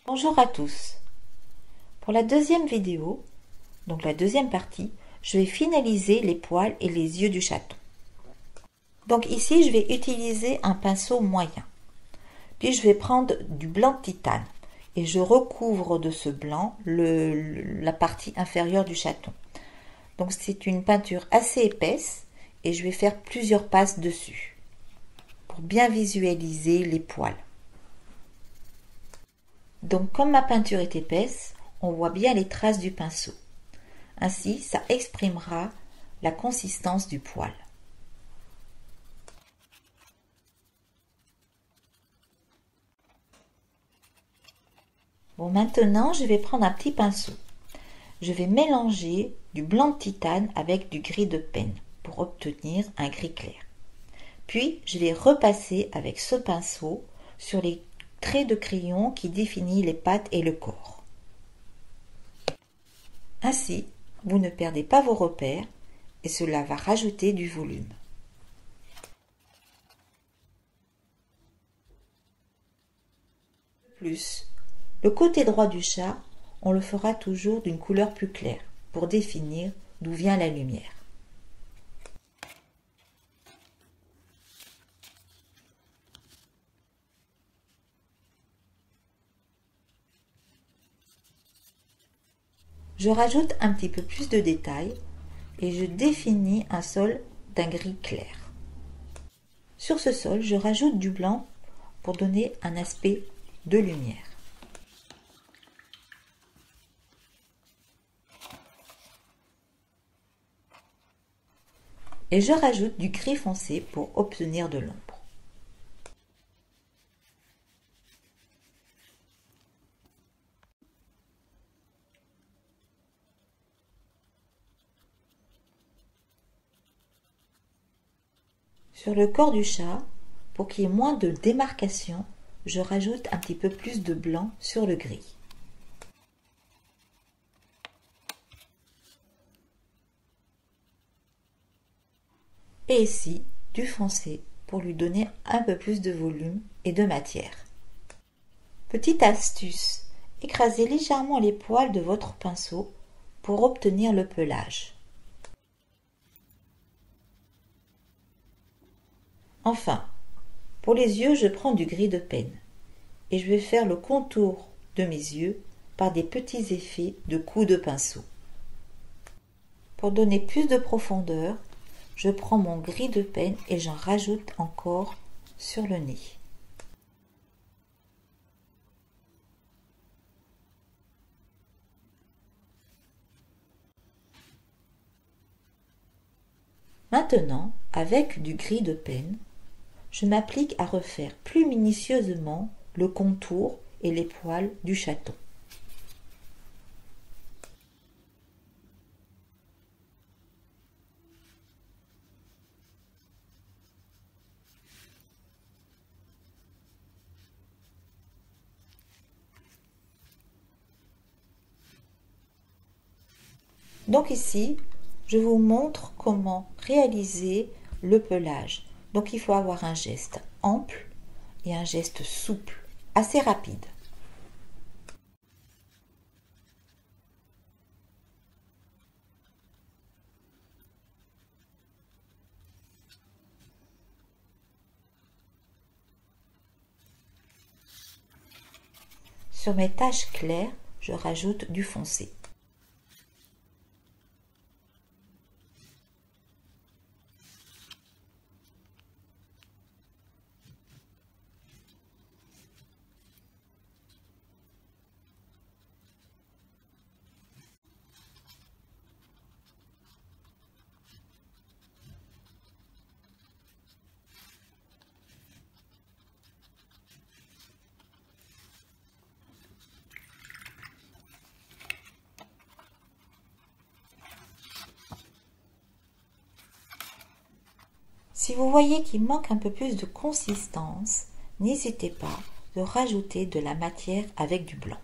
Bonjour à tous. Pour la deuxième vidéo, donc la deuxième partie, je vais finaliser les poils et les yeux du chaton. Donc ici, je vais utiliser un pinceau moyen. Puis je vais prendre du blanc de titane et je recouvre de ce blanc la partie inférieure du chaton. Donc c'est une peinture assez épaisse et je vais faire plusieurs passes dessus pour bien visualiser les poils. Donc comme ma peinture est épaisse, on voit bien les traces du pinceau. Ainsi, ça exprimera la consistance du poil. Bon, maintenant, je vais prendre un petit pinceau. Je vais mélanger du blanc de titane avec du gris de penne pour obtenir un gris clair. Puis, je vais repasser avec ce pinceau sur les traits de crayon qui définissent les pattes et le corps. Ainsi, vous ne perdez pas vos repères et cela va rajouter du volume. De plus, le côté droit du chat, on le fera toujours d'une couleur plus claire pour définir d'où vient la lumière. Je rajoute un petit peu plus de détails et je définis un sol d'un gris clair. Sur ce sol, je rajoute du blanc pour donner un aspect de lumière. Et je rajoute du gris foncé pour obtenir de l'ombre. Sur le corps du chat, pour qu'il y ait moins de démarcation, je rajoute un petit peu plus de blanc sur le gris. Et ici, du foncé pour lui donner un peu plus de volume et de matière. Petite astuce, écrasez légèrement les poils de votre pinceau pour obtenir le pelage. Enfin, pour les yeux, je prends du gris de penne et je vais faire le contour de mes yeux par des petits effets de coups de pinceau. Pour donner plus de profondeur, je prends mon gris de penne et j'en rajoute encore sur le nez. Maintenant, avec du gris de penne, je m'applique à refaire plus minutieusement le contour et les poils du chaton. Donc ici, je vous montre comment réaliser le pelage. Donc il faut avoir un geste ample et un geste souple, assez rapide. Sur mes taches claires, je rajoute du foncé. Si vous voyez qu'il manque un peu plus de consistance, n'hésitez pas de rajouter de la matière avec du blanc.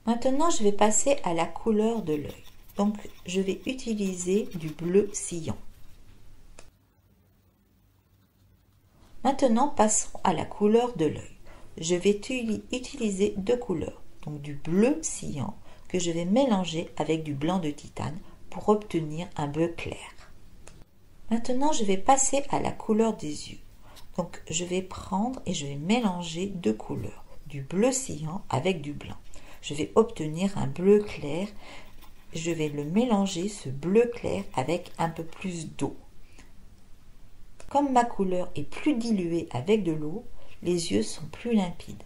Maintenant, je vais passer à la couleur de l'œil. Donc, je vais utiliser du bleu cyan. Maintenant, passons à la couleur de l'œil. Je vais utiliser deux couleurs, donc du bleu cyan que je vais mélanger avec du blanc de titane pour obtenir un bleu clair. Maintenant, je vais passer à la couleur des yeux. Donc, je vais prendre et je vais mélanger deux couleurs, du bleu cyan avec du blanc. Je vais obtenir un bleu clair. Je vais le mélanger, ce bleu clair, avec un peu plus d'eau. Comme ma couleur est plus diluée avec de l'eau, les yeux sont plus limpides.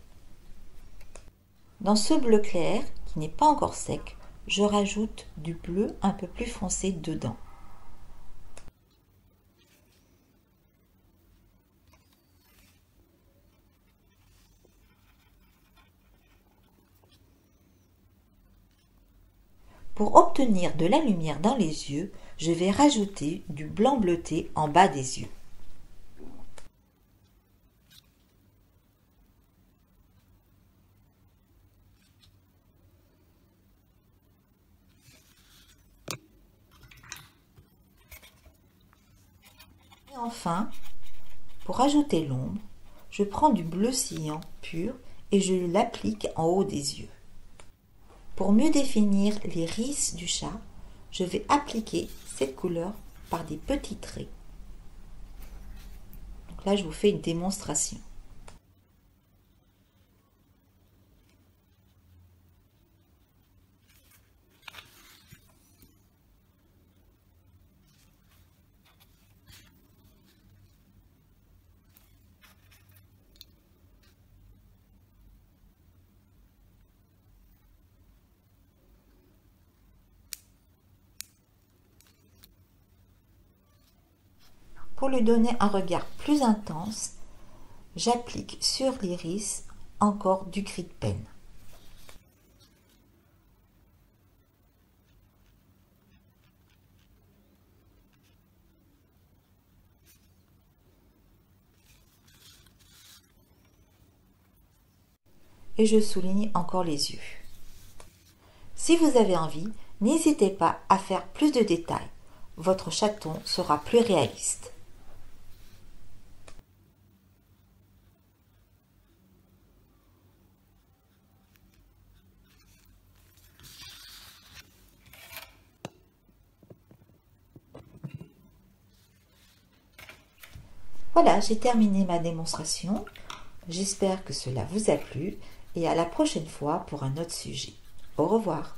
Dans ce bleu clair, qui n'est pas encore sec, je rajoute du bleu un peu plus foncé dedans. Pour obtenir de la lumière dans les yeux, je vais rajouter du blanc bleuté en bas des yeux. Et enfin, pour ajouter l'ombre, je prends du bleu cyan pur et je l'applique en haut des yeux. Pour mieux définir les rices du chat, je vais appliquer cette couleur par des petits traits. Donc là, je vous fais une démonstration. Pour lui donner un regard plus intense, j'applique sur l'iris encore du gris de peine. Et je souligne encore les yeux. Si vous avez envie, n'hésitez pas à faire plus de détails. Votre chaton sera plus réaliste. Voilà, j'ai terminé ma démonstration. J'espère que cela vous a plu et à la prochaine fois pour un autre sujet. Au revoir.